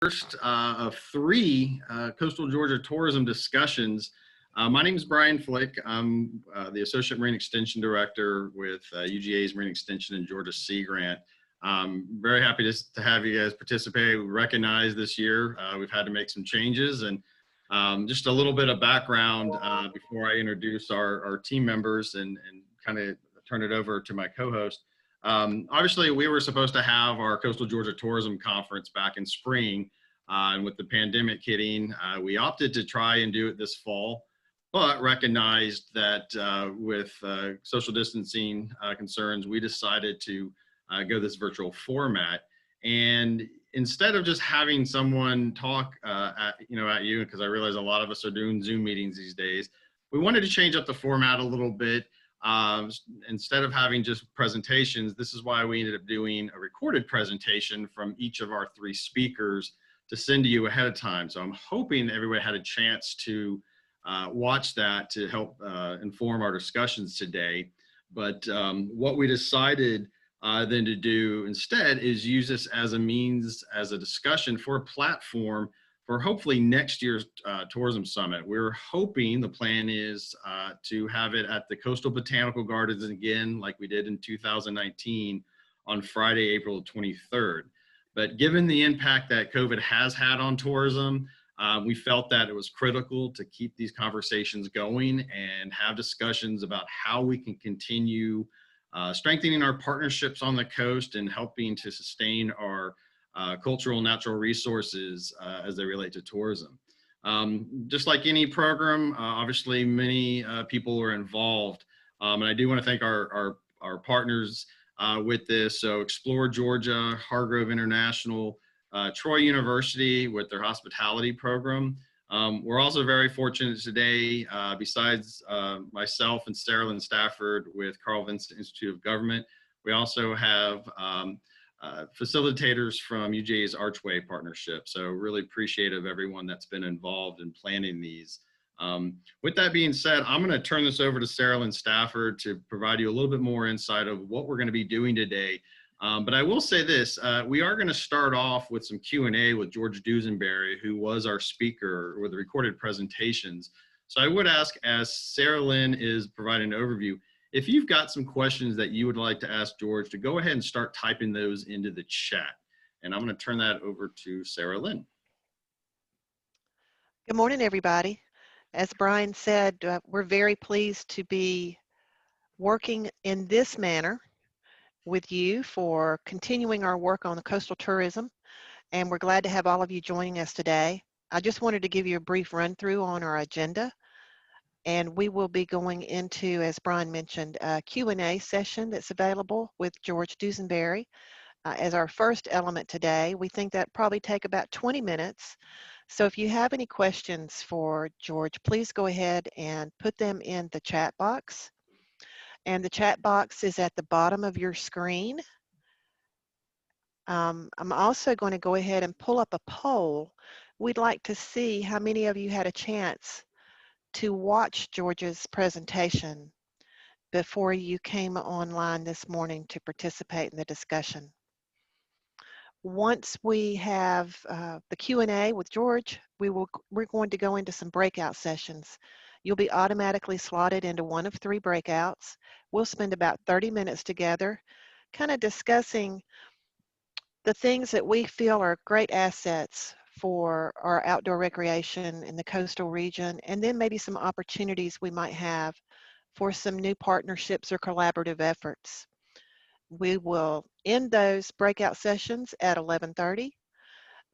First of three Coastal Georgia tourism discussions. My name is Brian Flick. I'm the Associate Marine Extension Director with UGA's Marine Extension and Georgia Sea Grant. Very happy to have you guys participate. We recognize this year we've had to make some changes, and just a little bit of background before I introduce our team members and kind of turn it over to my co-host. Obviously, we were supposed to have our Coastal Georgia Tourism Conference back in spring, and with the pandemic hitting, we opted to try and do it this fall, but recognized that with social distancing concerns, we decided to go this virtual format. And instead of just having someone talk at you, because I realize a lot of us are doing Zoom meetings these days, we wanted to change up the format a little bit. Instead of having just presentations, this is why we ended up doing a recorded presentation from each of our three speakers to send to you ahead of time. So I'm hoping everybody had a chance to watch that to help inform our discussions today. But what we decided then to do instead is use this as a means, as a discussion for a platform for hopefully next year's tourism summit. We're hoping, the plan is to have it at the Coastal Botanical Gardens again, like we did in 2019 on Friday, April 23rd. But given the impact that COVID has had on tourism, we felt that it was critical to keep these conversations going and have discussions about how we can continue strengthening our partnerships on the coast and helping to sustain our cultural and natural resources as they relate to tourism. Just like any program, obviously many people are involved, and I do want to thank our partners with this. So Explore Georgia, Hargrove International, Troy University with their hospitality program. We're also very fortunate today, besides myself and Sarah Lynn Stafford with Carl Vinson Institute of Government, we also have facilitators from UGA's Archway Partnership. So really appreciative of everyone that's been involved in planning these. With that being said, I'm going to turn this over to Sarah Lynn Stafford to provide you a little bit more insight of what we're going to be doing today. But I will say this, we are going to start off with some Q&A with George Duesenberry, who was our speaker with the recorded presentations. So I would ask, as Sarah Lynn is providing an overview, if you've got some questions that you would like to ask George, to go ahead and start typing those into the chat. And I'm going to turn that over to Sarah Lynn. Good morning, everybody. As Brian said, we're very pleased to be working in this manner with you for continuing our work on the coastal tourism. And we're glad to have all of you joining us today. I just wanted to give you a brief run through on our agenda. And we will be going into, as Brian mentioned, a Q&A session that's available with George Duesenberry as our first element today. We think that probably take about 20 minutes. So if you have any questions for George, please go ahead and put them in the chat box. And the chat box is at the bottom of your screen. I'm also going to go ahead and pull up a poll. We'd like to see how many of you had a chance to watch George's presentation before you came online this morning to participate in the discussion. Once we have the Q&A with George, we're going to go into some breakout sessions. You'll be automatically slotted into one of three breakouts. We'll spend about 30 minutes together, kind of discussing the things that we feel are great assets for our outdoor recreation in the coastal region, and then maybe some opportunities we might have for some new partnerships or collaborative efforts. We will end those breakout sessions at 11:30.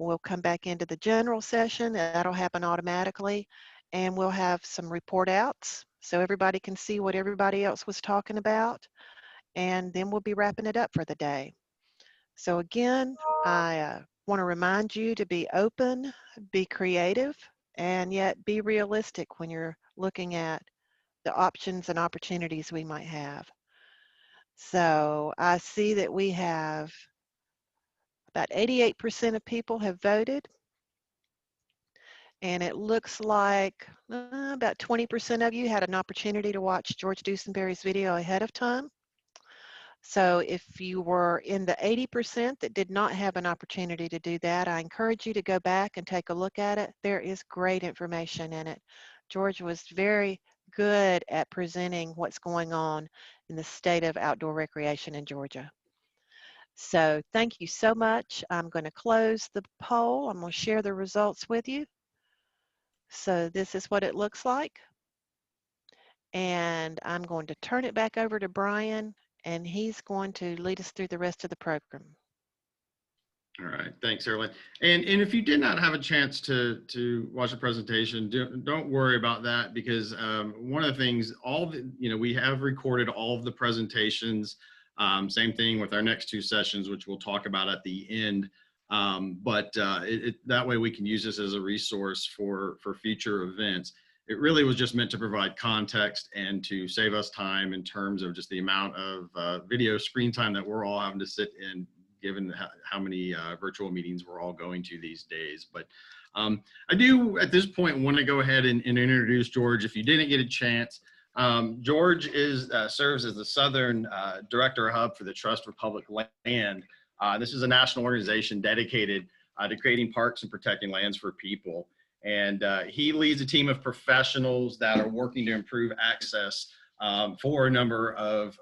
We'll come back into the general session. That'll happen automatically, and we'll have some report outs so everybody can see what everybody else was talking about, and then we'll be wrapping it up for the day. So again, I want to remind you to be open, be creative, and yet be realistic when you're looking at the options and opportunities we might have. So I see that we have about 88% of people have voted, and it looks like about 20% of you had an opportunity to watch George Duesenberry's video ahead of time. So if you were in the 80% that did not have an opportunity to do that, I encourage you to go back and take a look at it. There is great information in it. George was very good at presenting what's going on in the state of outdoor recreation in Georgia. So thank you so much. I'm going to close the poll. I'm going to share the results with you. So this is what it looks like. And I'm going to turn it back over to Brian, and he's going to lead us through the rest of the program. All right, thanks, Erin. And if you did not have a chance to watch the presentation, don't worry about that, because one of the things, we have recorded all of the presentations. Same thing with our next two sessions, which we'll talk about at the end. That way we can use this as a resource for future events. It really was just meant to provide context and to save us time in terms of just the amount of video screen time that we're all having to sit in, given how many virtual meetings we're all going to these days. But I do, at this point, want to go ahead and introduce George. If you didn't get a chance, George serves as the Southern Director Hub for the Trust for Public Land. This is a national organization dedicated to creating parks and protecting lands for people. And he leads a team of professionals that are working to improve access for a number of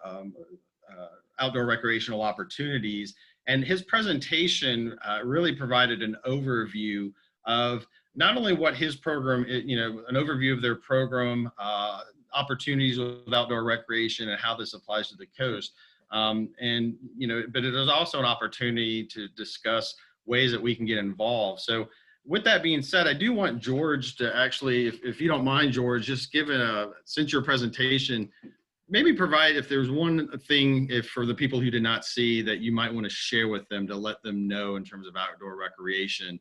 outdoor recreational opportunities. And his presentation really provided an overview of not only what his program, an overview of their program, opportunities with outdoor recreation and how this applies to the coast. But it is also an opportunity to discuss ways that we can get involved. So with that being said, I do want George to actually, if you don't mind, George, just since your presentation, maybe provide, if there's one thing, for the people who did not see, that you might want to share with them to let them know in terms of outdoor recreation,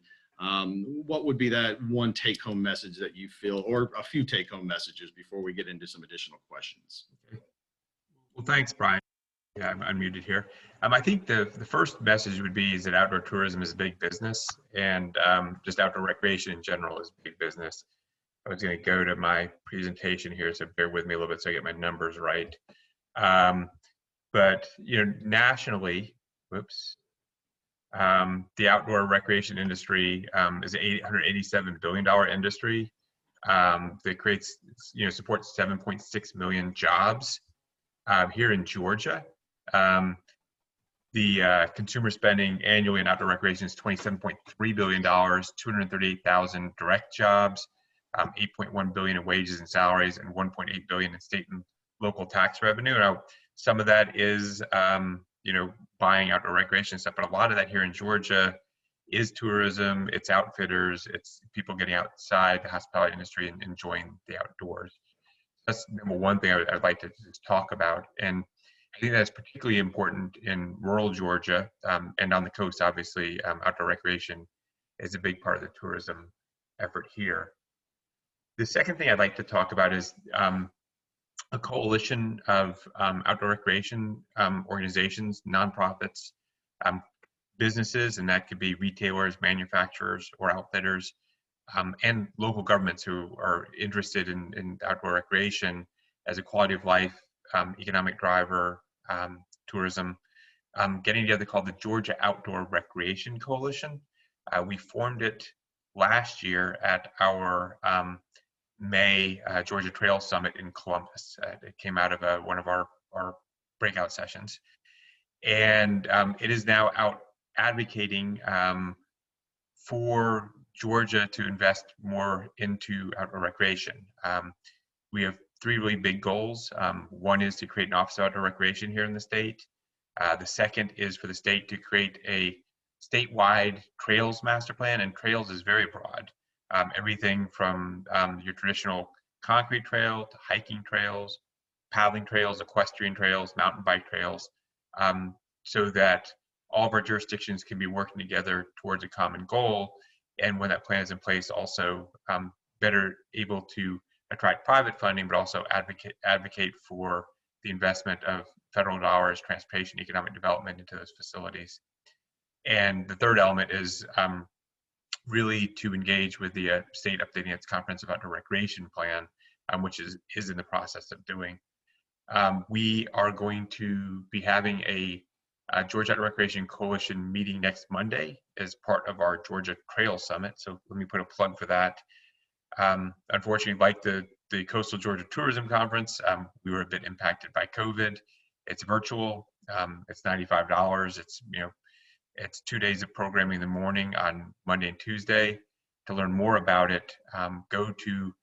what would be that one take-home message that you feel, or a few take-home messages before we get into some additional questions? Okay. Well, thanks, Brian. Yeah, I'm unmuted here. I think the first message would be is that outdoor tourism is a big business, and just outdoor recreation in general is big business. I was going to go to my presentation here, so bear with me a little bit so I get my numbers right. But nationally, the outdoor recreation industry is an $887 billion industry that creates, supports 7.6 million jobs here in Georgia. The consumer spending annually in outdoor recreation is $27.3 billion, 238,000 direct jobs, 8.1 billion in wages and salaries, and 1.8 billion in state and local tax revenue. Now, some of that is, buying outdoor recreation stuff, but a lot of that here in Georgia is tourism, it's outfitters, it's people getting outside the hospitality industry and enjoying the outdoors. That's number one thing I'd like to just talk about. And I think that's particularly important in rural Georgia, and on the coast, obviously, outdoor recreation is a big part of the tourism effort here. The second thing I'd like to talk about is a coalition of outdoor recreation organizations, nonprofits, businesses, and that could be retailers, manufacturers, or outfitters, and local governments who are interested in outdoor recreation as a quality of life, economic driver, tourism, getting together, called the Georgia Outdoor Recreation Coalition. We formed it last year at our May Georgia Trail Summit in Columbus. It came out of one of our breakout sessions. And it is now out advocating for Georgia to invest more into outdoor recreation. We have three really big goals. One is to create an Office of Outdoor Recreation here in the state. The second is for the state to create a statewide trails master plan, and trails is very broad. Everything from your traditional concrete trail to hiking trails, paddling trails, equestrian trails, mountain bike trails, so that all of our jurisdictions can be working together towards a common goal. And when that plan is in place, also better able to attract private funding, but also advocate for the investment of federal dollars, transportation, economic development into those facilities. And the third element is really to engage with the state updating its comprehensive outdoor recreation plan, which is in the process of doing. We are going to be having a Georgia Outdoor Recreation Coalition meeting next Monday as part of our Georgia Trail Summit. So let me put a plug for that. Unfortunately, like the Coastal Georgia Tourism Conference, we were a bit impacted by COVID. It's virtual. It's $95. It's 2 days of programming in the morning on Monday and Tuesday. To learn more about it, go to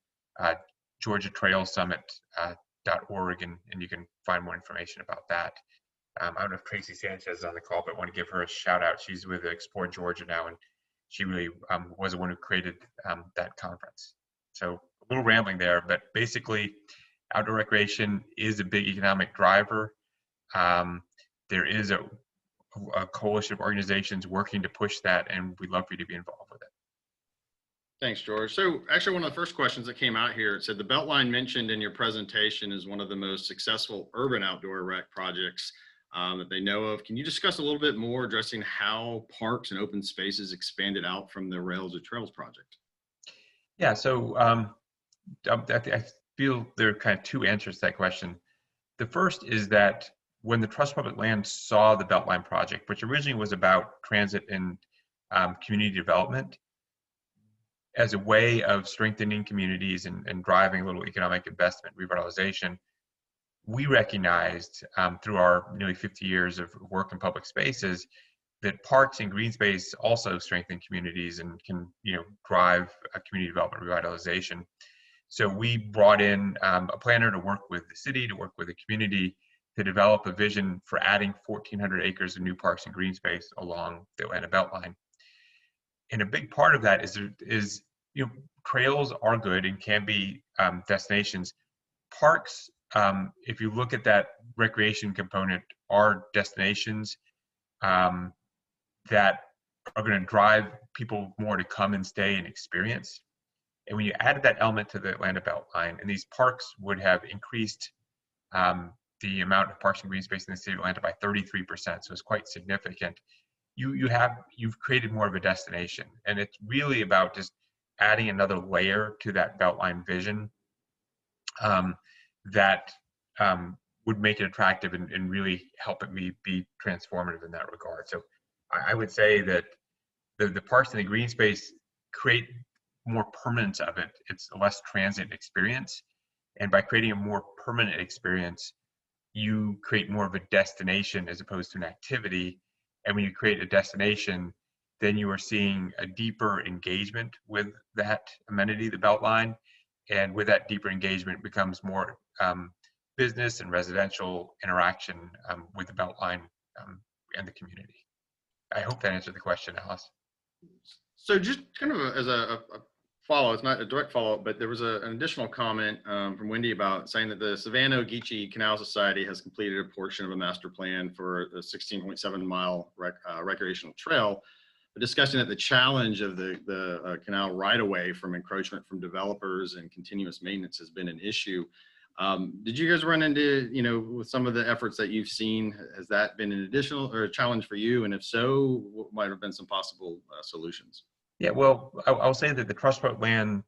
GeorgiaTrailSummit.org and you can find more information about that. I don't know if Tracy Sanchez is on the call, but I want to give her a shout out. She's with Explore Georgia now, and she really was the one who created that conference. So a little rambling there, but basically outdoor recreation is a big economic driver. There is a coalition of organizations working to push that, and we'd love for you to be involved with it. Thanks, George. So actually one of the first questions that came out here, it said the Beltline mentioned in your presentation is one of the most successful urban outdoor rec projects that they know of. Can you discuss a little bit more addressing how parks and open spaces expanded out from the Rails to Trails project? Yeah, so I feel there are kind of two answers to that question. The first is that when the Trust Public Land saw the Beltline project, which originally was about transit and community development, as a way of strengthening communities and driving a little economic investment, revitalization, we recognized through our nearly 50 years of work in public spaces that parks and green space also strengthen communities and can drive community development, revitalization. So we brought in a planner to work with the city, to work with the community, to develop a vision for adding 1,400 acres of new parks and green space along the Atlanta Beltline. And a big part of that is trails are good and can be destinations. Parks, if you look at that recreation component, are destinations that are going to drive people more to come and stay and experience. And when you added that element to the Atlanta Beltline, and these parks would have increased the amount of parks and green space in the city of Atlanta by 33%, so it's quite significant. You've created more of a destination, and it's really about just adding another layer to that Beltline vision that would make it attractive and really help it be transformative in that regard. So I would say that the parks and the green space create more permanence of it. It's a less transient experience, and by creating a more permanent experience, you create more of a destination as opposed to an activity. And when you create a destination, then you are seeing a deeper engagement with that amenity, the Beltline. And with that deeper engagement becomes more business and residential interaction with the Beltline and the community. I hope that answered the question, Alice. So just kind of as a follow, it's not a direct follow-up, but there was an additional comment from Wendy about saying that the Savannah-Ogeechee Canal Society has completed a portion of a master plan for the 16.7 mile recreational trail, but discussing that the challenge of the canal right-of-way from encroachment from developers and continuous maintenance has been an issue. Did you guys run into, with some of the efforts that you've seen, has that been an additional or a challenge for you? And if so, what might have been some possible solutions? Yeah, well, I'll say that the Trust Public Land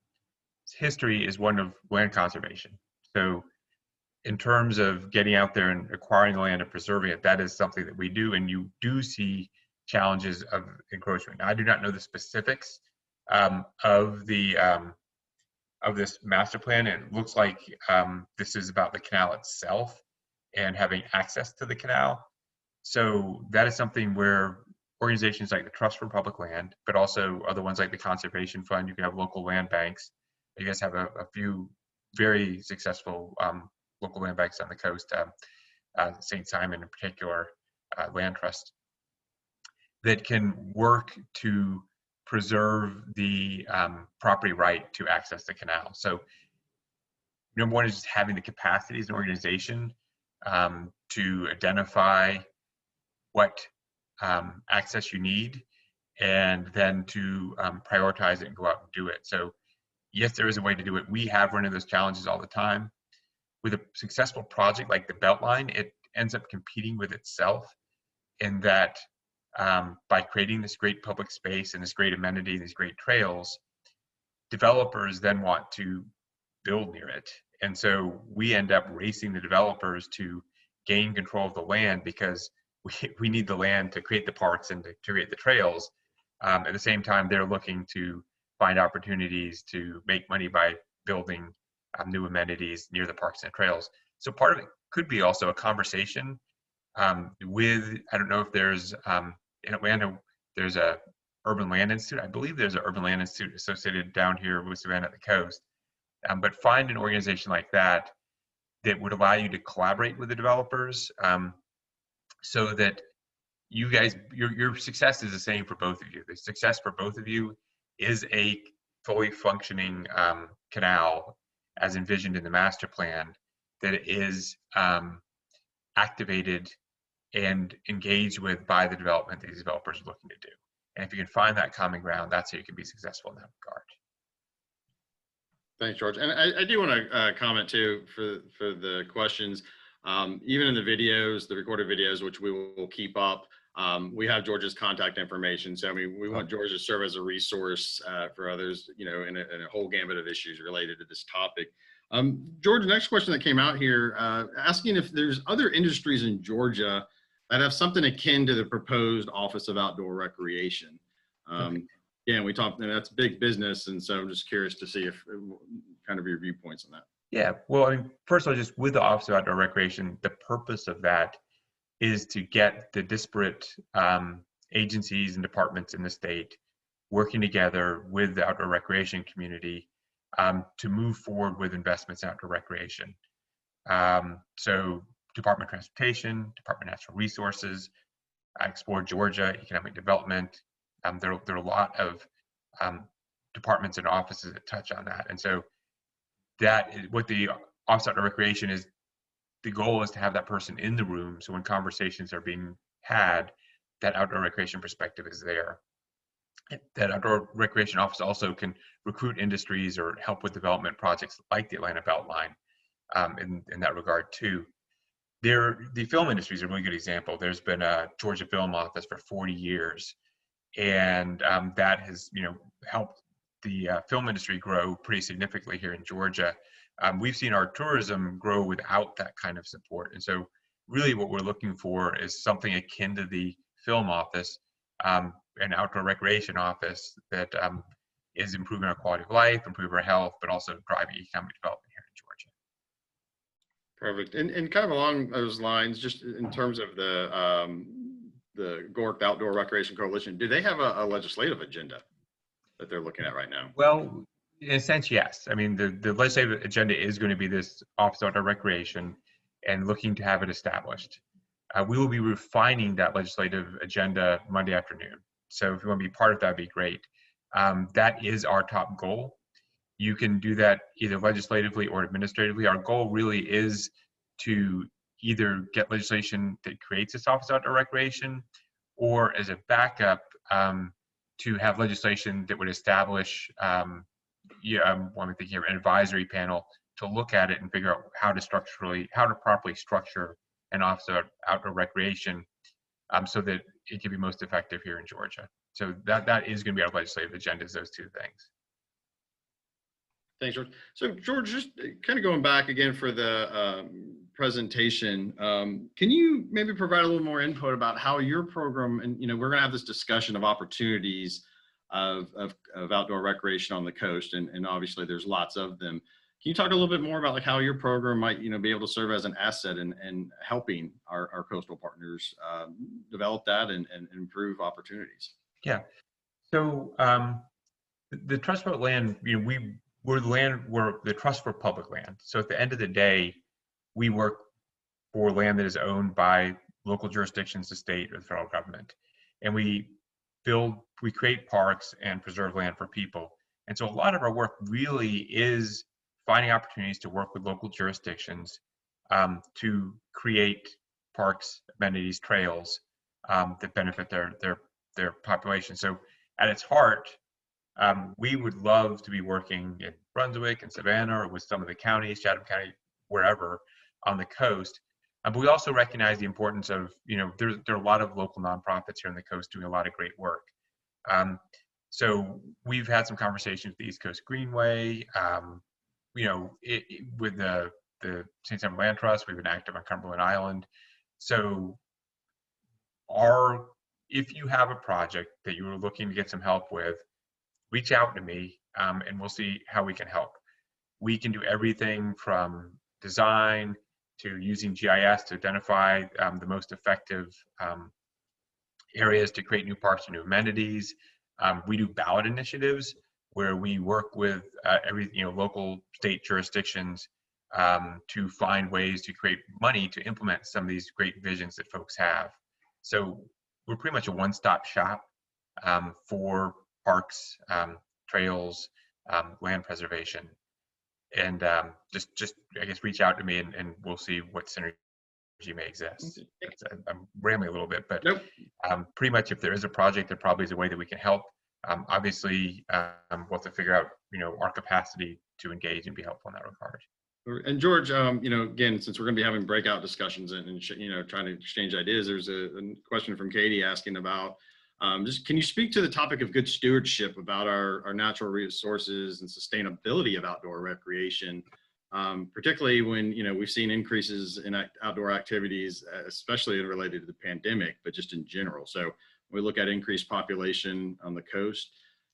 history is one of land conservation. So in terms of getting out there and acquiring the land and preserving it, that is something that we do, and you do see challenges of encroachment. Now, I do not know the specifics of this master plan. It looks like this is about the canal itself and having access to the canal. So that is something where organizations like the Trust for Public Land, but also other ones like the Conservation Fund, you can have local land banks. You guys have a few very successful local land banks on the coast, St. Simon in particular, Land Trust, that can work to preserve the property right to access the canal. So number one is just having the capacity as an organization to identify what access you need, and then to prioritize it and go out and do it. So yes, there is a way to do it. We have run into those challenges all the time. With a successful project like the Beltline, it ends up competing with itself in that by creating this great public space and this great amenity, these great trails, developers then want to build near it. And so we end up racing the developers to gain control of the land because we need the land to create the parks and to create the trails. At the same time, they're looking to find opportunities to make money by building new amenities near the parks and trails. So part of it could be also a conversation with, I don't know if there's, in Atlanta, there's a Urban Land Institute. I believe there's an Urban Land Institute associated down here with Savannah at the coast. But find an organization like that that would allow you to collaborate with the developers so that you guys, your success is the same for both of you. The success for both of you is a fully functioning canal as envisioned in the master plan that is activated and engaged with by the development that these developers are looking to do. And if you can find that common ground, that's how you can be successful in that regard. Thanks, George. And I do want to comment too for the questions. Even in the videos, the recorded videos, which we will keep up, we have George's contact information. So I mean, we want George to serve as a resource for others, you know, in a whole gambit of issues related to this topic. George, the next question that came out here, asking if there's other industries in Georgia that have something akin to the proposed Office of Outdoor Recreation. Okay. Yeah, and we talked, and that's big business, and so I'm just curious to see if kind of your viewpoints on that. Yeah, well, I mean, first of all, just with the Office of Outdoor Recreation, the purpose of that is to get the disparate agencies and departments in the state working together with the outdoor recreation community to move forward with investments in outdoor recreation. So Department of Transportation, Department of Natural Resources, Explore Georgia, Economic Development. There are a lot of departments and offices that touch on that. And so that is what the Office of Outdoor Recreation is. The goal is to have that person in the room. So when conversations are being had, that outdoor recreation perspective is there. That outdoor recreation office also can recruit industries or help with development projects like the Atlanta Beltline in that regard too. The film industry is a really good example. There's been a Georgia Film Office for 40 years, and that has, you know, helped the film industry grow pretty significantly here in Georgia. We've seen our tourism grow without that kind of support, and so really what we're looking for is something akin to the film office, an outdoor recreation office that is improving our quality of life, improving our health, but also driving economic development here in Georgia. Perfect. And kind of along those lines, just in terms of the GORC Outdoor Recreation Coalition, do they have a legislative agenda that they're looking at right now? Well, in a sense, yes. I mean, the legislative agenda is going to be this Office of Outdoor Recreation and looking to have it established. We will be refining that legislative agenda Monday afternoon. So if you want to be part of that, would be great. That is our top goal. You can do that either legislatively or administratively. Our goal really is to either get legislation that creates this Office of Outdoor Recreation, or as a backup, to have legislation that would establish, I'm thinking here, an advisory panel to look at it and figure out how to properly structure an Office of Outdoor Recreation so that it can be most effective here in Georgia. So that is going to be our legislative agenda, is those two things. Thanks, George. So George, just kind of going back again for the presentation, can you maybe provide a little more input about how your program, and you know, we're going to have this discussion of opportunities of outdoor recreation on the coast, and obviously there's lots of them. Can you talk a little bit more about like how your program might, you know, be able to serve as an asset in helping our coastal partners develop that and improve opportunities? Yeah. So the trust for land, you know, we're the trust for public land. So at the end of the day, we work for land that is owned by local jurisdictions, the state or the federal government, and we create parks and preserve land for people. And so a lot of our work really is finding opportunities to work with local jurisdictions to create parks, amenities, trails that benefit their population. So at its heart, we would love to be working in Brunswick and Savannah or with some of the counties, Chatham County, wherever on the coast. But we also recognize the importance of, you know, there are a lot of local nonprofits here on the coast doing a lot of great work. So we've had some conversations with the East Coast Greenway, with the St. Simon Land Trust, we've been active on Cumberland Island. So if you have a project that you were looking to get some help with, reach out to me, and we'll see how we can help. We can do everything from design to using GIS to identify the most effective areas to create new parks and new amenities. We do ballot initiatives where we work with local state jurisdictions to find ways to create money to implement some of these great visions that folks have. So we're pretty much a one-stop shop for parks, trails, land preservation. And just I guess reach out to me and we'll see what synergy may exist. I'm rambling a little bit, but Nope. Pretty much if there is a project, there probably is a way that we can help. Obviously, we'll have to figure out our capacity to engage and be helpful in that regard. And George, again, since we're going to be having breakout discussions and trying to exchange ideas, there's a question from Katie asking about just can you speak to the topic of good stewardship about our natural resources and sustainability of outdoor recreation, particularly when we've seen increases in outdoor activities, especially related to the pandemic, but just in general. So when we look at increased population on the coast,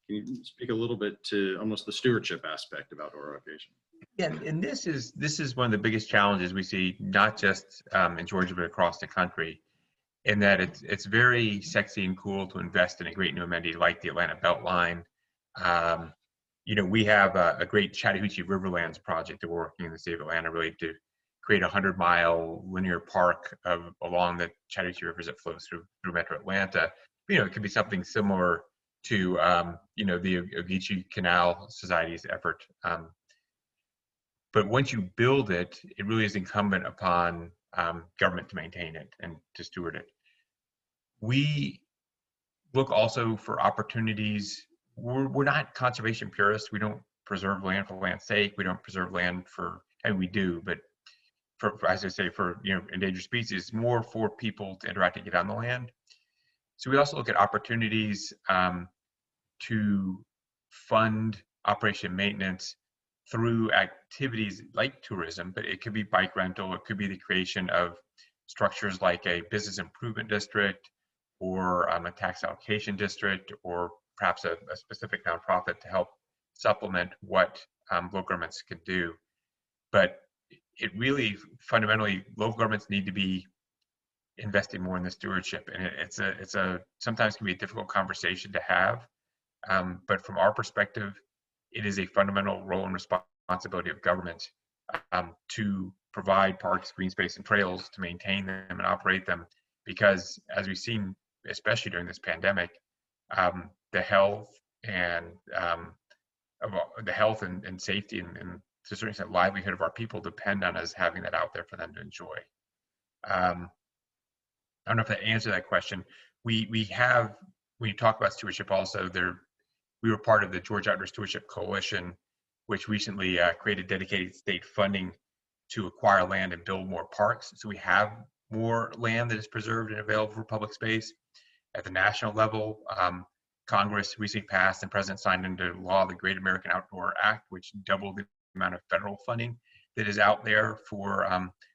can you speak a little bit to almost the stewardship aspect of outdoor recreation? Yeah, and this is one of the biggest challenges we see, not just in Georgia, but across the country, in that it's very sexy and cool to invest in a great new amenity like the Atlanta Beltline. We have a great Chattahoochee Riverlands project that we're working in the state of Atlanta, really to create a 100-mile linear park along the Chattahoochee Rivers that flows through Metro Atlanta. It could be something similar to the Ogeechee Canal Society's effort. But once you build it, it really is incumbent upon government to maintain it and to steward it. We look also for opportunities. We're not conservation purists. We don't preserve land for land's sake. We don't preserve land and we do, but as I say, for endangered species, more for people to interact and get on the land. So we also look at opportunities to fund operation maintenance through activities like tourism, but it could be bike rental, it could be the creation of structures like a business improvement district or a tax allocation district, or perhaps a specific nonprofit to help supplement what local governments could do. But it really, fundamentally, local governments need to be investing more in the stewardship, and it's a sometimes can be a difficult conversation to have. But from our perspective, it is a fundamental role and responsibility of government to provide parks, green space, and trails to maintain them and operate them, because as we've seen, especially during this pandemic, the health and safety and to a certain extent livelihood of our people depend on us having that out there for them to enjoy. I don't know if that answered that question. We have, when you talk about stewardship also, we were part of the Georgia Outdoor Stewardship Coalition, which recently created dedicated state funding to acquire land and build more parks. So we have more land that is preserved and available for public space. At the national level, Congress recently passed and President signed into law the Great American Outdoor Act, which doubled the amount of federal funding that is out there for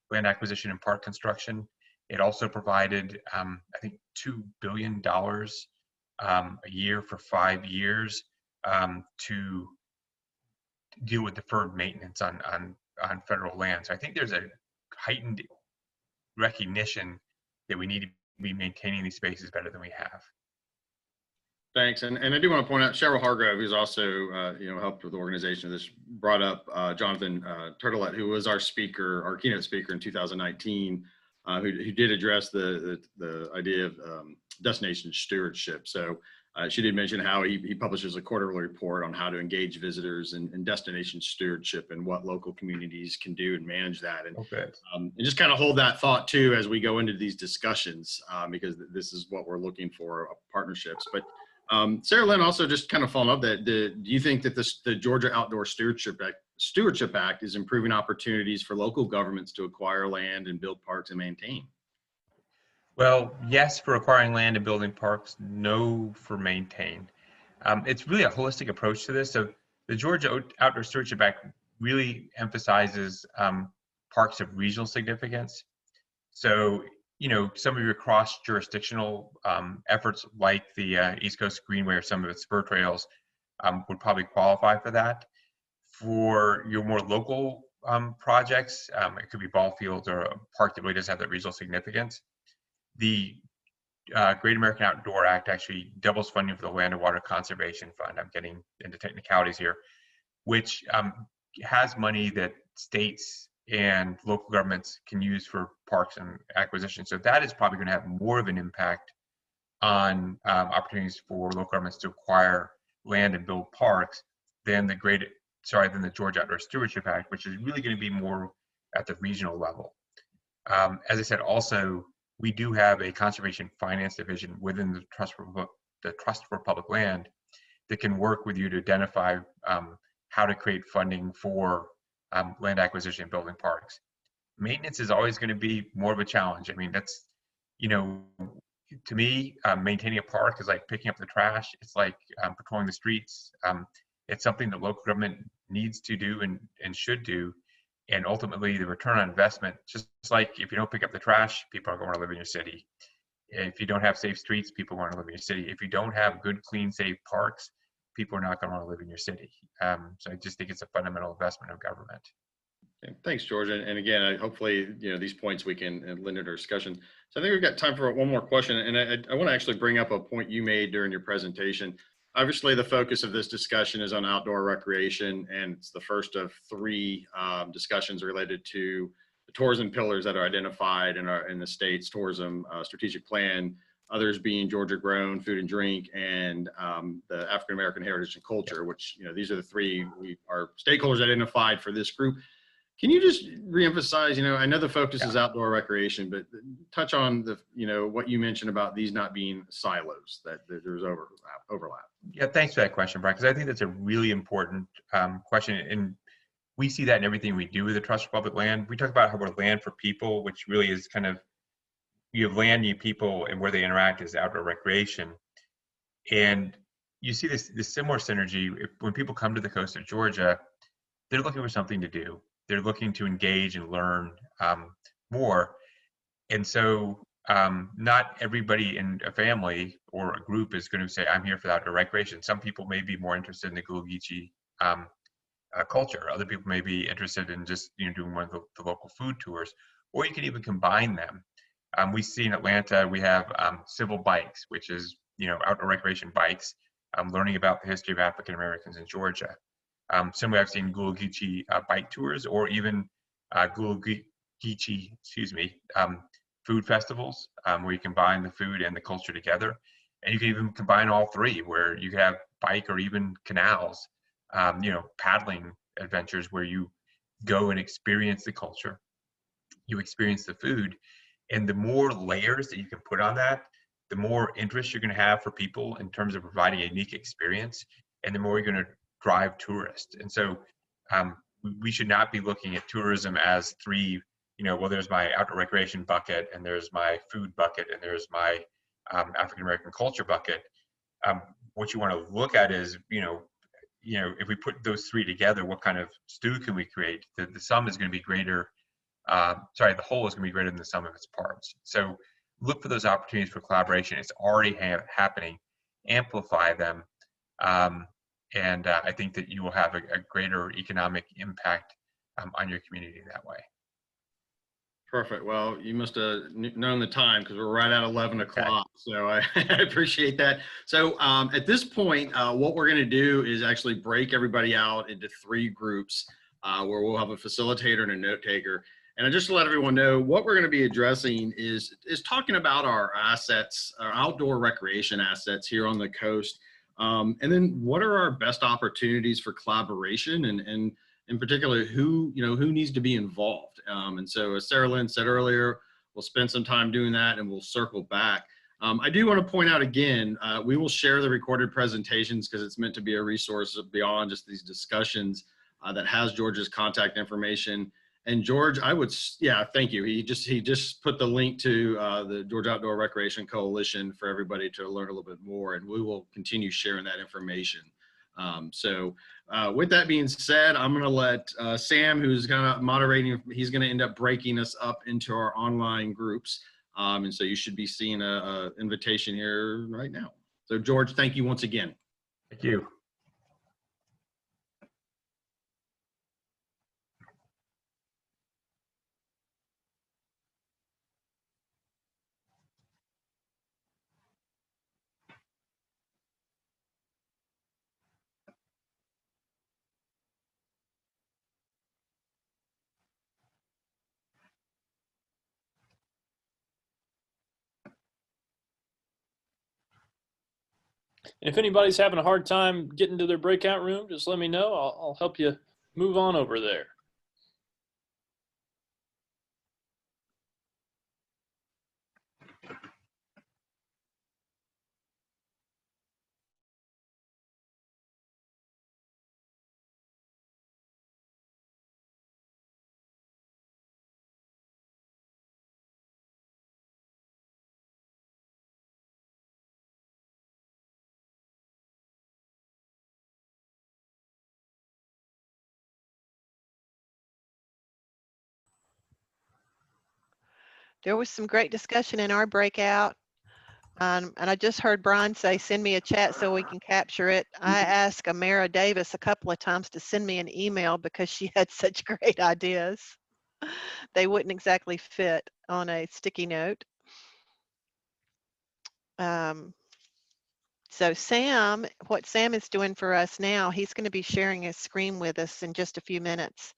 land acquisition and park construction. It also provided, I think, $2 billion a year for 5 years to deal with deferred maintenance on federal land. So I think there's a heightened recognition that we need to be maintaining these spaces better than we have. Thanks. And I do want to point out Cheryl Hargrove, who's also helped with the organization of this, brought up Jonathan Turtlet, who was our keynote speaker in 2019, who did address the idea of destination stewardship. So she did mention how he publishes a quarterly report on how to engage visitors in destination stewardship and what local communities can do and manage that. And, and just kind of hold that thought too as we go into these discussions, because this is what we're looking for, partnerships. But Sarah Lynn, also just kind of following up that, do you think that the Georgia Outdoor Stewardship Act is improving opportunities for local governments to acquire land and build parks and maintain? Well, yes, for acquiring land and building parks, no for maintain. It's really a holistic approach to this. So the Georgia Outdoor Stewardship Act really emphasizes parks of regional significance. So, some of your cross-jurisdictional efforts like the East Coast Greenway or some of its spur trails would probably qualify for that. For your more local projects, it could be ball fields or a park that really doesn't have that regional significance. The Great American Outdoor Act actually doubles funding for the Land and Water Conservation Fund. I'm getting into technicalities here, which has money that states and local governments can use for parks and acquisition. So that is probably going to have more of an impact on opportunities for local governments to acquire land and build parks than the Georgia Outdoor Stewardship Act, which is really going to be more at the regional level. As I said, also, we do have a conservation finance division within the Trust for Public Land that can work with you to identify how to create funding for land acquisition and building parks. Maintenance is always going to be more of a challenge. I mean, that's, to me, maintaining a park is like picking up the trash. It's like patrolling the streets. It's something that local government needs to do and should do. And ultimately, the return on investment, just like if you don't pick up the trash, people aren't going to live in your city. If you don't have safe streets, people want to live in your city. If you don't have good, clean, safe parks, people are not going to want to live in your city. So I just think it's a fundamental investment of government. Thanks, George. And again, hopefully, these points we can limit our discussion. So I think we've got time for one more question. And I want to actually bring up a point you made during your presentation. Obviously, the focus of this discussion is on outdoor recreation, and it's the first of three discussions related to the tourism pillars that are identified in the state's tourism strategic plan, others being Georgia grown, food and drink, and the African American heritage and culture, which, these are the three our stakeholders identified for this group. Can you just reemphasize, I know the focus is outdoor recreation, but touch on the, what you mentioned about these not being silos, that there's overlap. Yeah, thanks for that question, Brian, because I think that's a really important question. And we see that in everything we do with the Trust for Public Land. We talk about how we're land for people, which really is kind of, you have land, you have people, and where they interact is outdoor recreation. And you see this similar synergy when people come to the coast of Georgia, they're looking for something to do. They're looking to engage and learn more. And so not everybody in a family or a group is going to say, I'm here for outdoor recreation. Some people may be more interested in the Gullah-Geechee culture. Other people may be interested in just doing one of the local food tours, or you can even combine them. We see in Atlanta, we have civil bikes, which is outdoor recreation bikes, learning about the history of African Americans in Georgia. Similarly, I've seen Gullah-Geechee bike tours, or even Gullah-Geechee, food festivals, where you combine the food and the culture together. And you can even combine all three, where you have bike or even canals, paddling adventures where you go and experience the culture, you experience the food. And the more layers that you can put on that, the more interest you're going to have for people in terms of providing a unique experience, and the more you're going to drive tourists. And so we should not be looking at tourism as three, there's my outdoor recreation bucket, and there's my food bucket, and there's my African American culture bucket. What you want to look at is, if we put those three together, what kind of stew can we create? The sum is going to be greater. The whole is going to be greater than the sum of its parts. So look for those opportunities for collaboration. It's already happening. Amplify them. And I think that you will have a greater economic impact on your community that way. Perfect. Well, you must have known the time, because we're right at 11 o'clock. So I appreciate that. So at this point, what we're going to do is actually break everybody out into three groups where we'll have a facilitator and a note taker. And just to let everyone know, what we're going to be addressing is talking about our assets, our outdoor recreation assets here on the coast. And then what are our best opportunities for collaboration, and in particular, who needs to be involved. And so as Sarah Lynn said earlier, we'll spend some time doing that, and we'll circle back. I do want to point out again, we will share the recorded presentations, because it's meant to be a resource beyond just these discussions that has George's contact information. And George, thank you. He just put the link to the Georgia Outdoor Recreation Coalition for everybody to learn a little bit more, and we will continue sharing that information With that being said, I'm going to let Sam, who's kind of moderating, he's going to end up breaking us up into our online groups. And so you should be seeing a invitation here right now. So George, thank you once again. Thank you. If anybody's having a hard time getting to their breakout room, just let me know. I'll help you move on over there. There was some great discussion in our breakout. And I just heard Brian say, send me a chat so we can capture it. I asked Amara Davis a couple of times to send me an email because she had such great ideas. They wouldn't exactly fit on a sticky note. So Sam, what Sam is doing for us now, he's going to be sharing his screen with us in just a few minutes.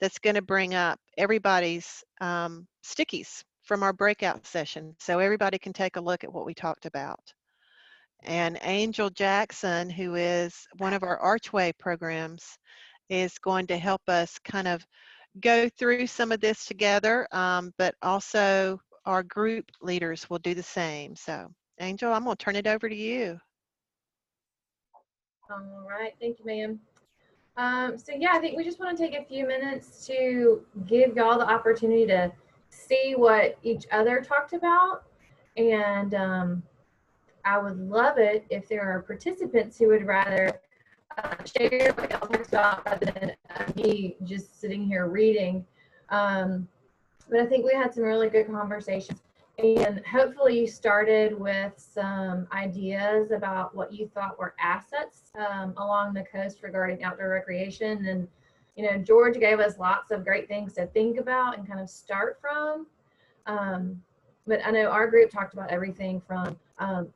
That's going to bring up everybody's stickies from our breakout session, so everybody can take a look at what we talked about. And Angel Jackson, who is one of our Archway programs, is going to help us kind of go through some of this together, but also our group leaders will do the same. So Angel, I'm going to turn it over to you. All right, thank you, ma'am. So yeah, I think we just want to take a few minutes to give y'all the opportunity to see what each other talked about. And I would love it if there are participants who would rather share what y'all talked about rather than me just sitting here reading. But I think we had some really good conversations. And hopefully you started with some ideas about what you thought were assets along the coast regarding outdoor recreation. And, you know, George gave us lots of great things to think about and kind of start from. But I know our group talked about everything from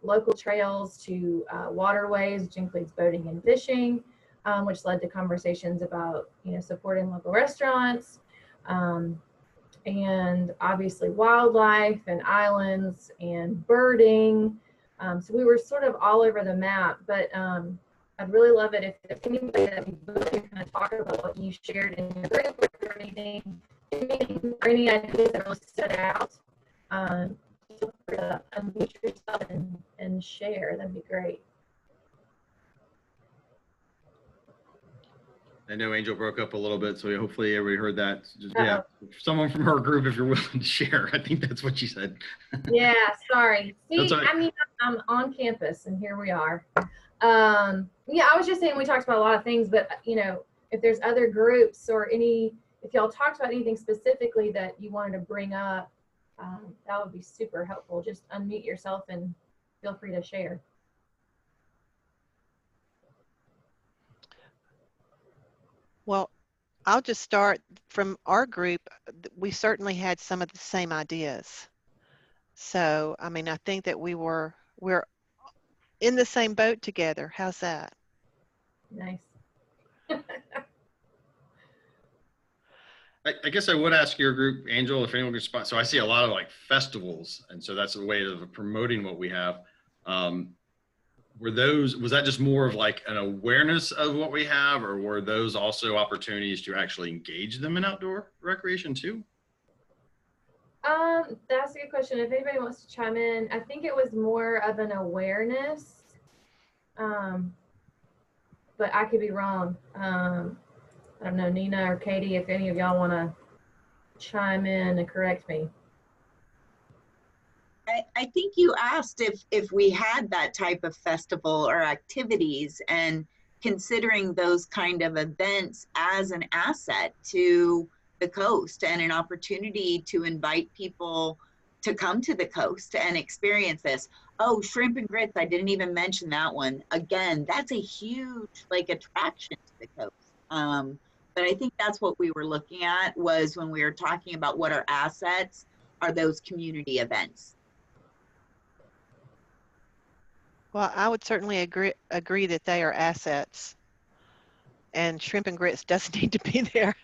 local trails to waterways, which includes boating and fishing, which led to conversations about, you know, supporting local restaurants, and obviously wildlife and islands and birding. So we were sort of all over the map, but I'd really love it if anybody that we both kind of talk about what you shared in your group or anything, or any ideas that really stood out. Feel free to unmute yourself and share. That'd be great. I know Angel broke up a little bit, so hopefully everybody heard that. Just, yeah, someone from her group, if you're willing to share. I think that's what she said. Yeah, sorry. See, Right. I mean, I'm on campus, and here we are. Yeah, I was just saying we talked about a lot of things, but you know, if there's other groups or if y'all talked about anything specifically that you wanted to bring up, that would be super helpful. Just unmute yourself and feel free to share. Well, I'll just start from our group. We certainly had some of the same ideas. So, I mean, I think that we're in the same boat together. How's that? Nice. I guess I would ask your group, Angel, if anyone could spot. So I see a lot of like festivals, and so that's a way of promoting what we have. Was that just more of like an awareness of what we have, or were those also opportunities to actually engage them in outdoor recreation too? That's a good question. If anybody wants to chime in, I think it was more of an awareness, but I could be wrong. I don't know, Nina or Katie, if any of y'all want to chime in and correct me. I think you asked if we had that type of festival or activities, and considering those kind of events as an asset to the coast and an opportunity to invite people to come to the coast and experience this. Oh, shrimp and grits, I didn't even mention that one. Again, that's a huge like attraction to the coast. But I think that's what we were looking at, was when we were talking about what our assets are, those community events. Well, I would certainly agree that they are assets, and shrimp and grits does need to be there.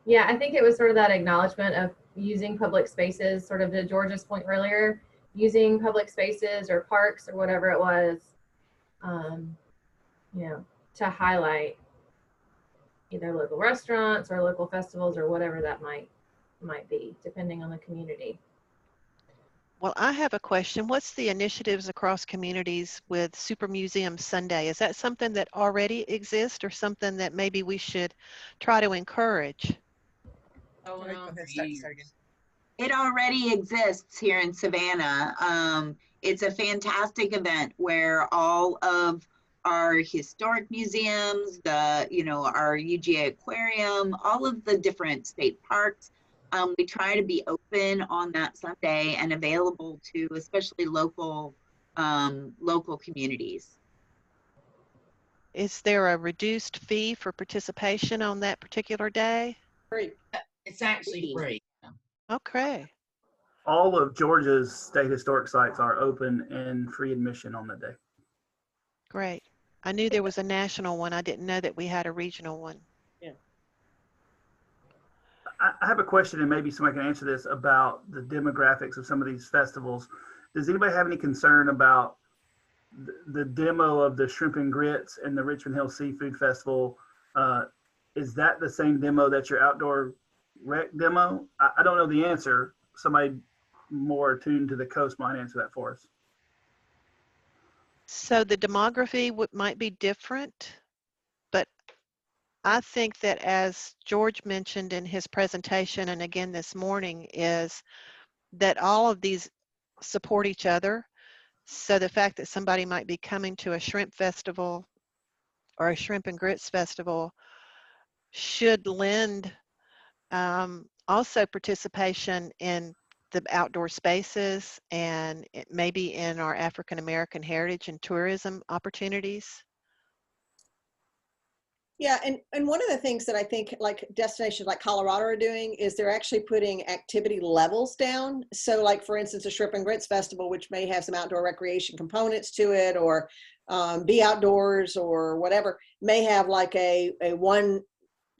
Yeah, I think it was sort of that acknowledgement of using public spaces, sort of to George's point earlier, using public spaces or parks or whatever it was, you know, to highlight either local restaurants or local festivals or whatever that might be, depending on the community. Well, I have a question. What's the initiatives across communities with Super Museum Sunday? Is that something that already exists or something that maybe we should try to encourage? It already exists here in Savannah. It's a fantastic event where all of our historic museums, our UGA Aquarium, all of the different state parks, we try to be open on that Sunday and available to especially local communities. Is there a reduced fee for participation on that particular day? Free. It's actually free. Okay. All of Georgia's state historic sites are open and free admission on that day. Great. I knew there was a national one. I didn't know that we had a regional one. Yeah. I have a question, and maybe somebody can answer this, about the demographics of some of these festivals. Does anybody have any concern about the demo of the shrimp and grits and the Richmond Hill Seafood Festival? Is that the same demo that your outdoor rec demo? I don't know the answer. Somebody more attuned to the coast might answer that for us. So the demography might be different, but I think that, as George mentioned in his presentation and again this morning, is that all of these support each other. So the fact that somebody might be coming to a shrimp festival or a shrimp and grits festival should lend also participation in the outdoor spaces and maybe in our African American heritage and tourism opportunities. Yeah, and one of the things that I think like destinations like Colorado are doing is they're actually putting activity levels down. So like, for instance, a Shrimp and Grits Festival, which may have some outdoor recreation components to it, or be outdoors or whatever, may have like a 1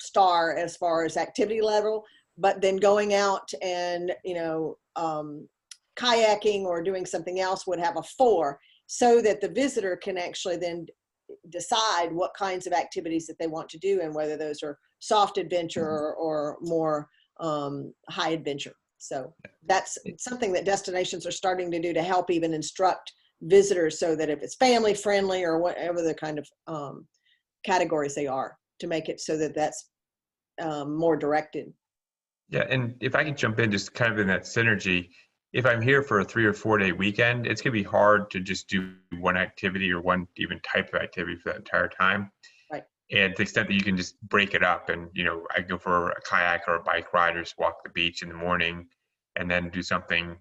star as far as activity level, but then going out and, kayaking or doing something else would have a 4, so that the visitor can actually then decide what kinds of activities that they want to do and whether those are soft adventure or more high adventure. So that's something that destinations are starting to do to help even instruct visitors, so that if it's family friendly or whatever the kind of categories they are, to make it so that that's more directed. Yeah, and if I can jump in, just kind of in that synergy, if I'm here for a 3 or 4 day weekend, it's gonna be hard to just do one activity or one even type of activity for that entire time. Right. And to the extent that you can just break it up, and I go for a kayak or a bike ride, or just walk the beach in the morning, and then do something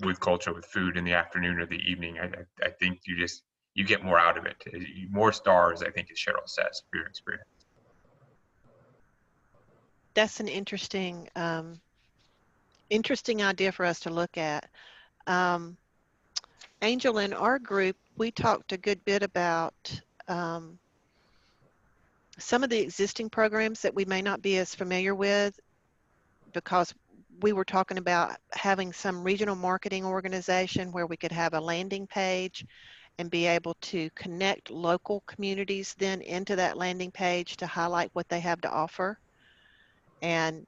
with culture, with food in the afternoon or the evening. I think you get more out of it. More stars, I think, as Cheryl says, for your experience. That's an interesting idea for us to look at. Angel, in our group, we talked a good bit about some of the existing programs that we may not be as familiar with, because we were talking about having some regional marketing organization where we could have a landing page and be able to connect local communities then into that landing page to highlight what they have to offer. And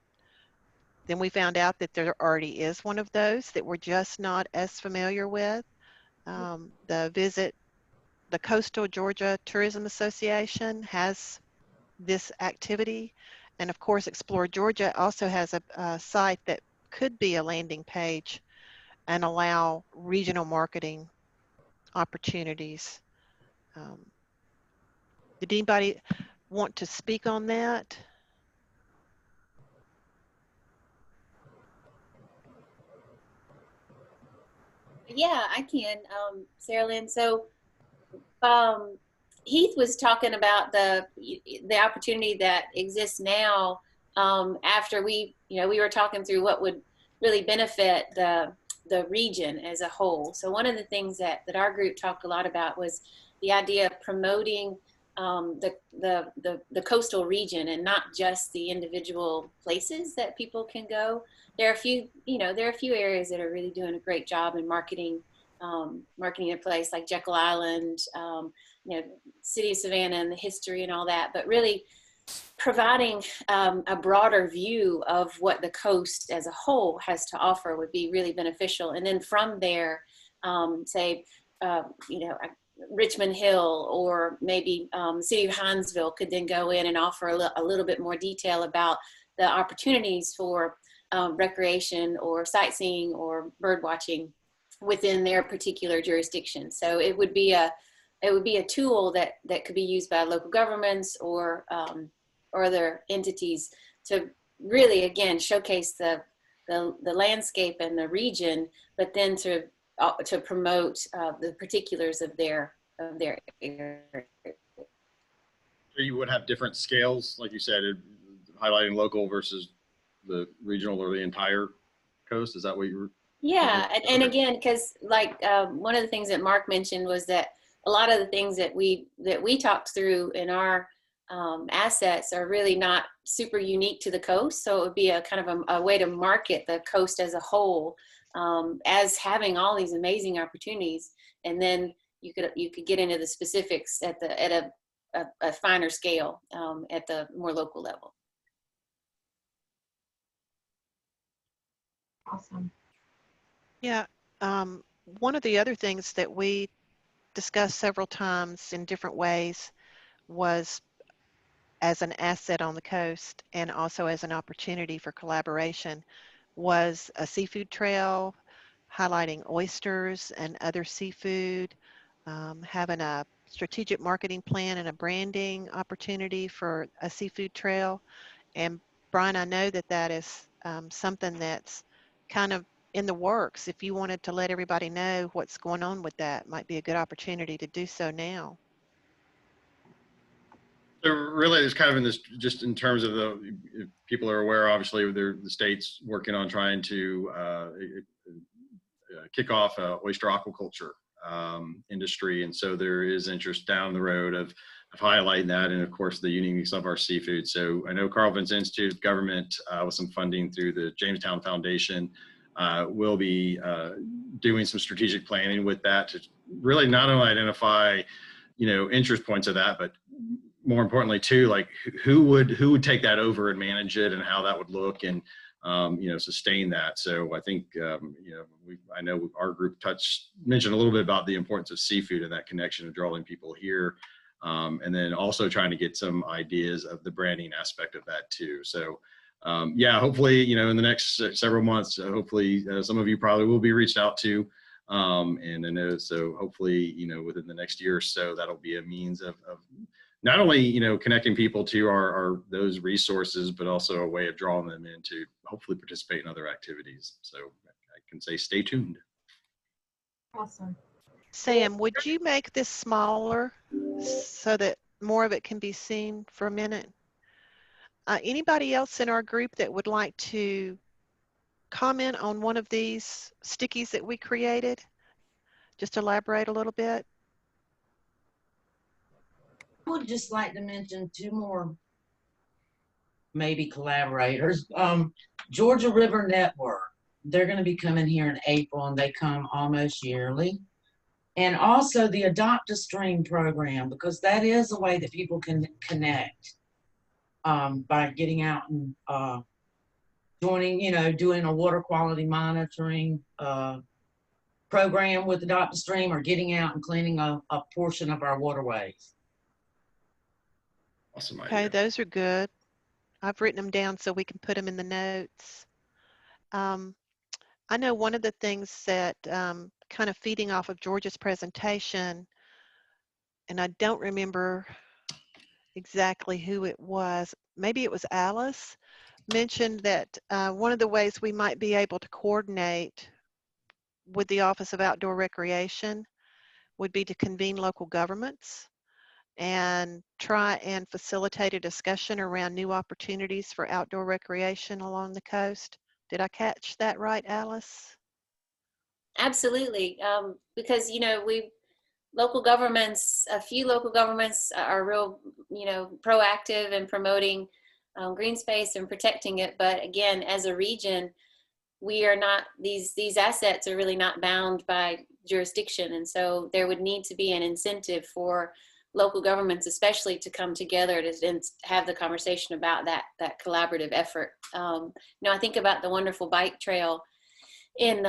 then we found out that there already is one of those that we're just not as familiar with. The Coastal Georgia Tourism Association has this activity. And of course, Explore Georgia also has a site that could be a landing page and allow regional marketing opportunities. Did anybody want to speak on that? Yeah, I can, Sarah Lynn. So Heath was talking about the opportunity that exists now after we were talking through what would really benefit the region as a whole. So one of the things that our group talked a lot about was the idea of promoting the coastal region and not just the individual places that people can go. There are a few areas that are really doing a great job in marketing a place like Jekyll Island, City of Savannah and the history and all that, but really providing a broader view of what the coast as a whole has to offer would be really beneficial. And then from there, Richmond Hill or maybe City of Hinesville could then go in and offer a little bit more detail about the opportunities for recreation or sightseeing or bird watching within their particular jurisdiction. So it would be a tool that could be used by local governments or other entities to really, again, showcase the landscape and the region, but then to promote the particulars of their area. So you would have different scales, like you said, highlighting local versus the regional or the entire coast. Is that what you were? Yeah, and again, because like one of the things that Mark mentioned was that a lot of the things that we talked through in our assets are really not super unique to the coast. So it would be a kind of a way to market the coast as a whole as having all these amazing opportunities, and then you could get into the specifics at a finer scale at the more local level. Awesome. Yeah, one of the other things that we discussed several times in different ways was as an asset on the coast and also as an opportunity for collaboration was a seafood trail highlighting oysters and other seafood, having a strategic marketing plan and a branding opportunity for a seafood trail. And Brian, I know that is something that's kind of in the works. If you wanted to let everybody know what's going on with that, might be a good opportunity to do so now. So really, it's kind of in this, just in terms of if people are aware, obviously, the state's working on trying to kick off oyster aquaculture industry, and so there is interest down the road of highlighting that, and of course the uniqueness of our seafood. So I know Carl Vince Institute government with some funding through the Jamestown Foundation will be doing some strategic planning with that to really not only identify interest points of that, but more importantly too, like who would take that over and manage it and how that would look and sustain that. So I think I know our group mentioned a little bit about the importance of seafood and that connection of drawing people here, and then also trying to get some ideas of the branding aspect of that too. So hopefully in the next several months, hopefully some of you probably will be reached out to, and I know, so hopefully within the next year or so, that'll be a means of not only connecting people to our those resources, but also a way of drawing them in to hopefully participate in other activities. So I can say stay tuned. Awesome. Sam, would you make this smaller so that more of it can be seen for a minute? Anybody else in our group that would like to comment on one of these stickies that we created? Just elaborate a little bit. I would just like to mention two more maybe collaborators. Georgia River Network, they're going to be coming here in April, and they come almost yearly. And also the Adopt a Stream program, because that is a way that people can connect by getting out and joining, doing a water quality monitoring program with Adopt a Stream, or getting out and cleaning a portion of our waterways. Awesome idea. Okay, those are good. I've written them down so we can put them in the notes. I know one of the things that kind of feeding off of George's presentation, and I don't remember exactly who it was. Maybe it was Alice, mentioned that one of the ways we might be able to coordinate with the Office of Outdoor Recreation would be to convene local governments and try and facilitate a discussion around new opportunities for outdoor recreation along the coast. Did I catch that right, Alice? Absolutely, because local governments, a few local governments are real, proactive in promoting green space and protecting it. But again, as a region, we are not, these assets are really not bound by jurisdiction. And so there would need to be an incentive for local governments, especially, to come together to then have the conversation about that collaborative effort. I think about the wonderful bike trail in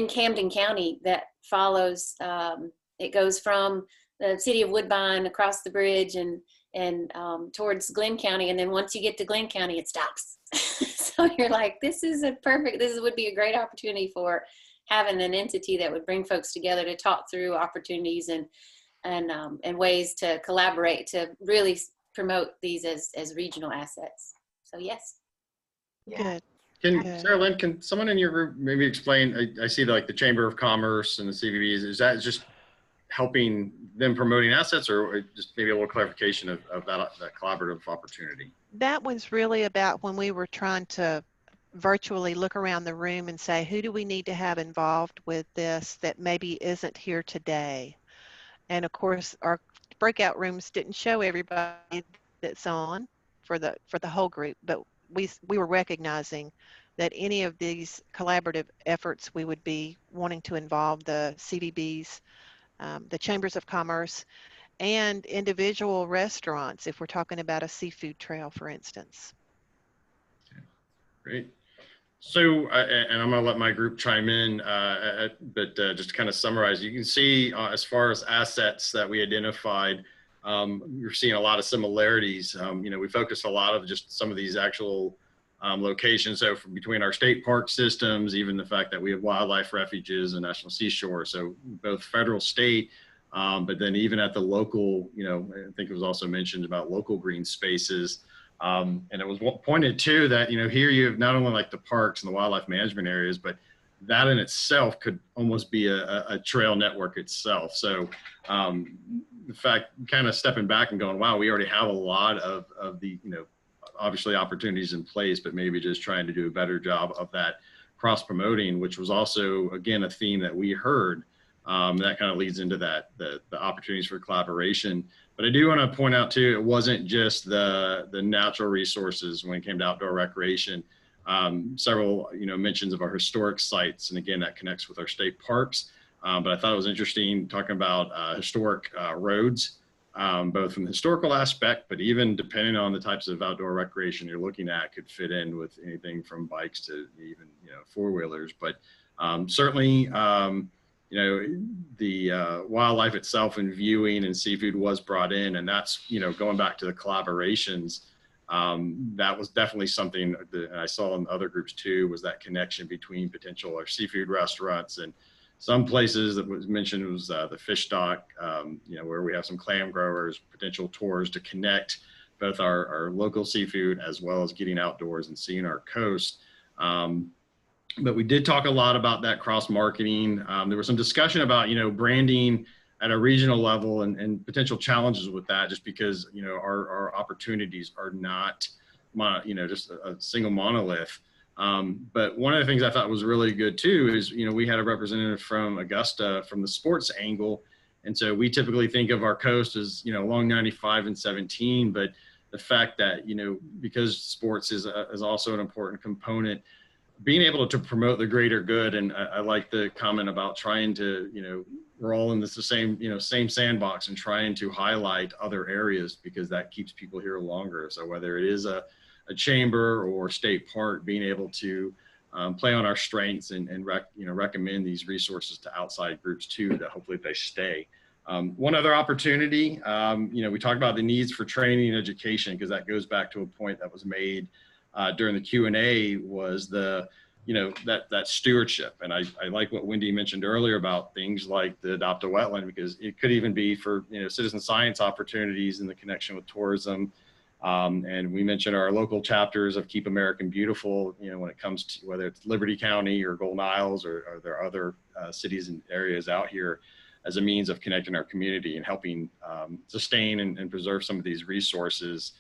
Camden County that follows, it goes from the city of Woodbine across the bridge and towards Glenn County. And then once you get to Glenn County, it stops. So you're like, this would be a great opportunity for having an entity that would bring folks together to talk through opportunities and ways to collaborate to really promote these as regional assets. So yes. Good. Sarah Lynn, can someone in your group maybe explain, I see like the Chamber of Commerce and the CVBs, is that just helping them promoting assets, or just maybe a little clarification of that collaborative opportunity? That was really about when we were trying to virtually look around the room and say, who do we need to have involved with this that maybe isn't here today? And of course, our breakout rooms didn't show everybody that's on for the whole group, but we were recognizing that any of these collaborative efforts, we would be wanting to involve the CVBs, the Chambers of Commerce, and individual restaurants, if we're talking about a seafood trail, for instance. Okay. Great. So, and I'm going to let my group chime in, but just to kind of summarize, you can see as far as assets that we identified, you're seeing a lot of similarities. We focused a lot of just some of these actual locations. So from between our state park systems, even the fact that we have wildlife refuges and national seashore. So both federal, state, but then even at the local, I think it was also mentioned about local green spaces. And it was pointed to that, here you have not only like the parks and the wildlife management areas, but that in itself could almost be a trail network itself. So in fact, kind of stepping back and going, wow, we already have a lot of the, obviously opportunities in place, but maybe just trying to do a better job of that cross promoting, which was also, again, a theme that we heard. That kind of leads into that, the opportunities for collaboration. But I do want to point out too, it wasn't just the natural resources when it came to outdoor recreation. Several, mentions of our historic sites. And again, that connects with our state parks. But I thought it was interesting talking about historic roads, both from the historical aspect, but even depending on the types of outdoor recreation you're looking at, could fit in with anything from bikes to even, four-wheelers. But certainly, the wildlife itself and viewing and seafood was brought in, and that's, going back to the collaborations, that was definitely something that I saw in other groups too, was that connection between potential our seafood restaurants and some places that was mentioned was the fish dock, where we have some clam growers, potential tours to connect both our local seafood as well as getting outdoors and seeing our coast. But we did talk a lot about that cross marketing. There was some discussion about, branding at a regional level and potential challenges with that, just because, our opportunities are not, just a single monolith. But one of the things I thought was really good too is, we had a representative from Augusta from the sports angle. And so we typically think of our coast as, along 95 and 17, but the fact that, because sports is also an important component, being able to promote the greater good. And I like the comment about trying to, we're all in the same sandbox and trying to highlight other areas, because that keeps people here longer. So whether it is a chamber or state park, being able to play on our strengths and recommend these resources to outside groups too, that hopefully they stay. One other opportunity, we talked about the needs for training and education, because that goes back to a point that was made during the Q&A, was the that stewardship. And I like what Wendy mentioned earlier about things like the adopt a wetland, because it could even be for, citizen science opportunities in the connection with tourism. And we mentioned our local chapters of Keep American Beautiful, when it comes to whether it's Liberty County or Golden Isles or there are other cities and areas out here, as a means of connecting our community and helping sustain and preserve some of these resources.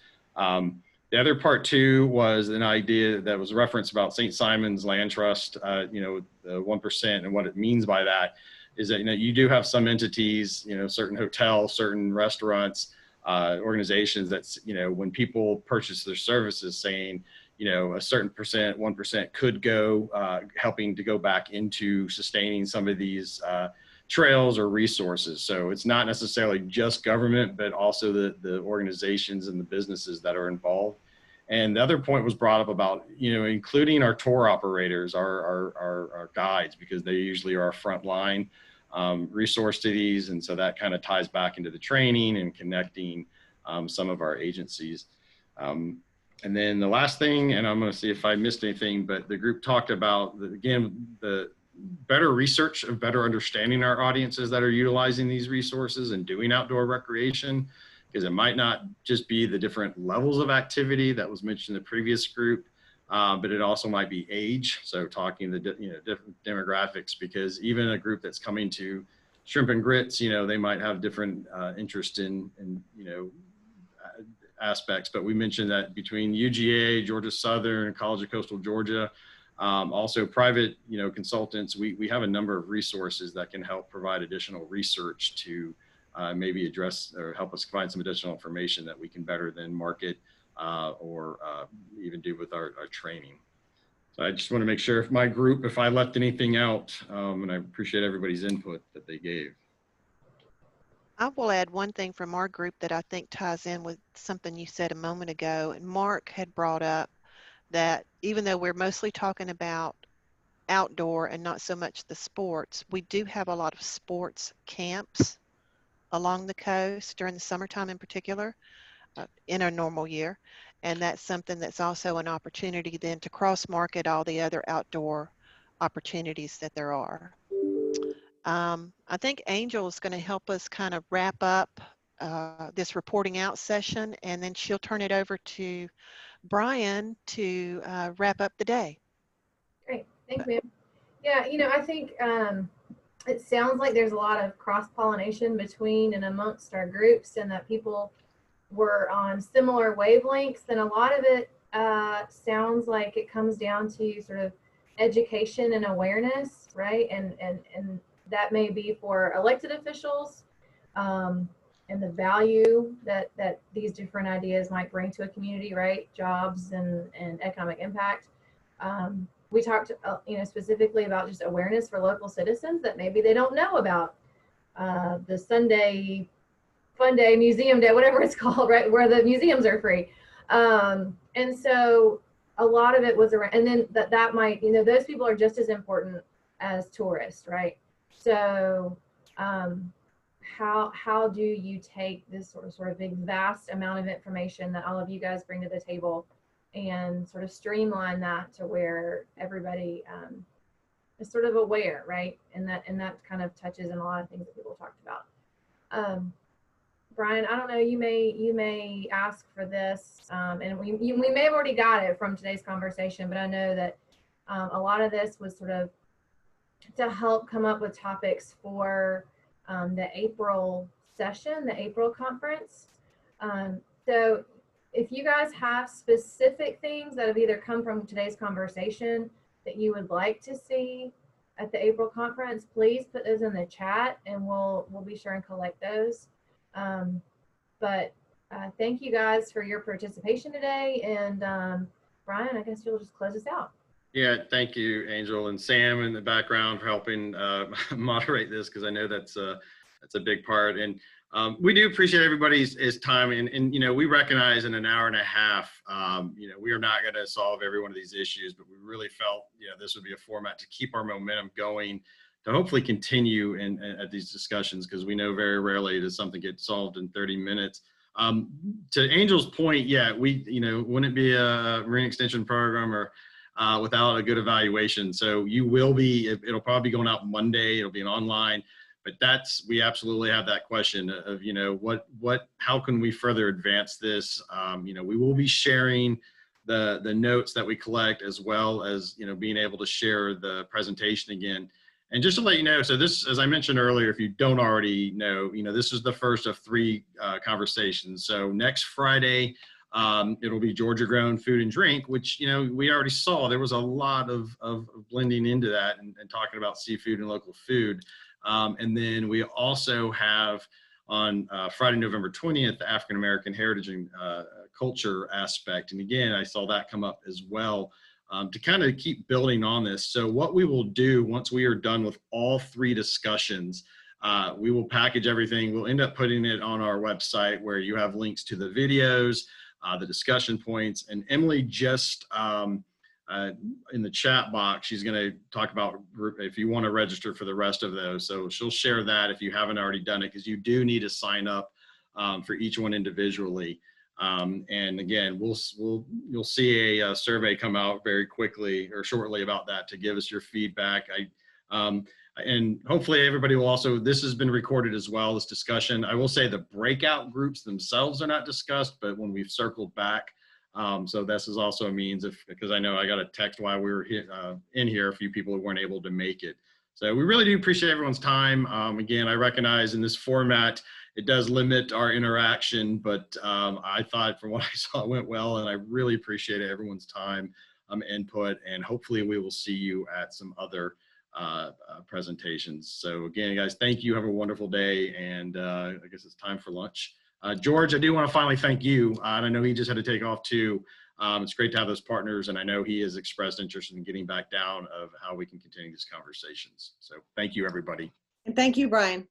The other part too was an idea that was referenced about St. Simon's Land Trust, the 1%, and what it means by that is that, you do have some entities, certain hotels, certain restaurants, organizations that's, when people purchase their services, saying, a certain percent, 1% could go, helping to go back into sustaining some of these trails or resources. So it's not necessarily just government, but also the organizations and the businesses that are involved. And the other point was brought up about, including our tour operators, our guides, because they usually are our frontline resource to these. And so that kind of ties back into the training and connecting some of our agencies. And then the last thing, and I'm going to see if I missed anything, but the group talked about, the better research of better understanding our audiences that are utilizing these resources and doing outdoor recreation, because it might not just be the different levels of activity that was mentioned in the previous group, but it also might be age. So talking the different demographics, because even a group that's coming to Shrimp and Grits, they might have different interest in aspects. But we mentioned that between UGA, Georgia Southern, College of Coastal Georgia, also private, consultants, we have a number of resources that can help provide additional research to maybe address or help us find some additional information that we can better then market or even do with our training. So I just want to make sure if my group, if I left anything out, and I appreciate everybody's input that they gave. I will add one thing from our group that I think ties in with something you said a moment ago. And Mark had brought up that even though we're mostly talking about outdoor and not so much the sports, we do have a lot of sports camps along the coast during the summertime in particular, in a normal year. And that's something that's also an opportunity then to cross-market all the other outdoor opportunities that there are. I think Angel is going to help us kind of wrap up this reporting out session, and then she'll turn it over to Brian to wrap up the day. Great, thanks, ma'am. Yeah, I think it sounds like there's a lot of cross-pollination between and amongst our groups, and that people were on similar wavelengths. And a lot of it sounds like it comes down to sort of education and awareness, right? And that may be for elected officials, and the value that these different ideas might bring to a community, right? Jobs and economic impact. We talked, specifically about just awareness for local citizens that maybe they don't know about the Sunday Fun Day, Museum Day, whatever it's called, right? Where the museums are free. And so a lot of it was around, and then that might, those people are just as important as tourists, right? So how do you take this sort of big, vast amount of information that all of you guys bring to the table and sort of streamline that to where everybody is sort of aware, right? And that kind of touches on a lot of things that people talked about. Brian, I don't know, you may ask for this, and we may have already got it from today's conversation, but I know that a lot of this was sort of to help come up with topics for the April session, the April conference. So if you guys have specific things that have either come from today's conversation that you would like to see at the April conference, please put those in the chat and we'll be sure and collect those. But thank you guys for your participation today. And Brian, I guess you'll just close us out. Yeah, thank you, Angel, and Sam in the background for helping moderate this, because I know that's a big part. And we do appreciate everybody's time. And we recognize in an hour and a half, we are not going to solve every one of these issues, but we really felt this would be a format to keep our momentum going, to hopefully continue at these discussions, because we know very rarely does something get solved in 30 minutes. To Angel's point, yeah, wouldn't it be a marine extension program or without a good evaluation. So you will be, it'll probably be going out Monday. It'll be an online, but we absolutely have that question of, you know, how can we further advance this? You know, we will be sharing the notes that we collect, as well as, you know, being able to share the presentation again. And just to let you know, so this, as I mentioned earlier, if you don't already know, you know, this is the first of 3 conversations. So next Friday, it'll be Georgia grown food and drink, which, you know, we already saw there was a lot of blending into that and talking about seafood and local food. And then we also have on Friday, November 20th, the African American heritage and culture aspect. And again, I saw that come up as well, to kind of keep building on this. So what we will do once we are done with all 3 discussions, we will package everything. We'll end up putting it on our website, where you have links to the videos, the discussion points. And Emily just in the chat box, she's going to talk about if you want to register for the rest of those. So she'll share that if you haven't already done it, because you do need to sign up for each one individually. And again, you'll see a survey come out very quickly or shortly about that to give us your feedback. And hopefully everybody will also, this has been recorded as well, this discussion. I will say the breakout groups themselves are not discussed, but when we've circled back, so this is also a means because I know I got a text while we were in here, a few people who weren't able to make it. So we really do appreciate everyone's time. Again, I recognize in this format, it does limit our interaction, but I thought from what I saw, it went well, and I really appreciate everyone's time, input, and hopefully we will see you at some other presentations. So again, guys, thank you. Have a wonderful day, and I guess it's time for lunch. George, I do want to finally thank you. And I know he just had to take off too. It's great to have those partners, and I know he has expressed interest in getting back down of how we can continue these conversations. So thank you, everybody. And thank you, Brian.